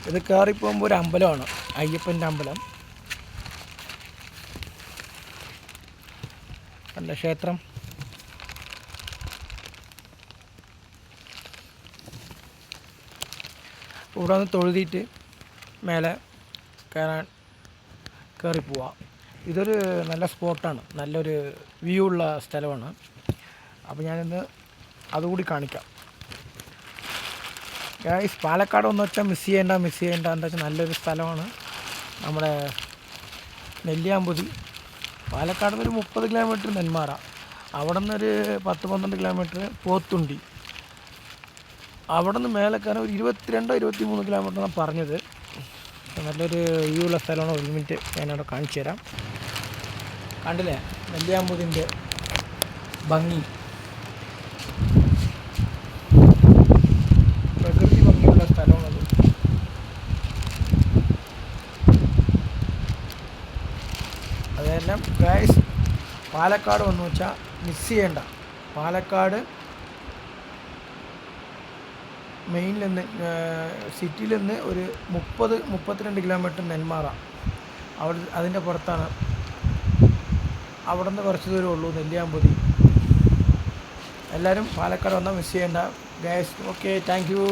ഇത് കയറിപ്പോകുമ്പോൾ ഒരു അമ്പലമാണ്, അയ്യപ്പൻ്റെ അമ്പലം. നല്ല ക്ഷേത്രം. ഇവിടെ നിന്ന് തൊഴുതിയിട്ട് മേലെ കയറിപ്പോവാം. ഇതൊരു നല്ല സ്പോട്ടാണ്, നല്ലൊരു വ്യൂ ഉള്ള സ്ഥലമാണ്. അപ്പോൾ ഞാനിന്ന് അതുകൂടി കാണിക്കാം. ഗൈസ്, പാലക്കാട് ഒന്ന് വെച്ചാൽ മിസ് ചെയ്യേണ്ട എന്താ വെച്ചാൽ നല്ലൊരു സ്ഥലമാണ് നമ്മുടെ നെല്ലിയാമ്പതി. പാലക്കാട് നിന്ന് ഒരു 30 കിലോമീറ്റർ നെന്മാറ, അവിടെ നിന്നൊരു 10-12 കിലോമീറ്റർ പോത്തുണ്ടി, അവിടെ നിന്ന് മേലെ കയറാൻ ഒരു 22-23 കിലോമീറ്റർ എന്നാണ് പറഞ്ഞത്. നല്ലൊരു വ്യൂ ഉള്ള സ്ഥലമാണ്. 1 മിനിറ്റ് ഞാനവിടെ കാണിച്ചു തരാം. കണ്ടില്ലേ നെല്ലിയാമ്പതിൻ്റെ ഭംഗി, പ്രകൃതി ഭംഗിയുള്ള സ്ഥലമാണത്. അതെല്ലാം ഗൈസ് പാലക്കാട് വന്നു വെച്ചാൽ മിസ് ചെയ്യേണ്ട. പാലക്കാട് മെയിനിൽ നിന്ന് സിറ്റിയിൽ നിന്ന് ഒരു 30-32 കിലോമീറ്റർ നെന്മാറ, അതിൻ്റെ പുറത്താണ്. അവിടെ നിന്ന് കുറച്ച് ദൂരമേ ഉള്ളൂ നെല്ലിയാമ്പതി. എല്ലാവരും പാലക്കാട് വന്നാൽ മിസ് ചെയ്യേണ്ട ഗൈസ്. Okay, thank you.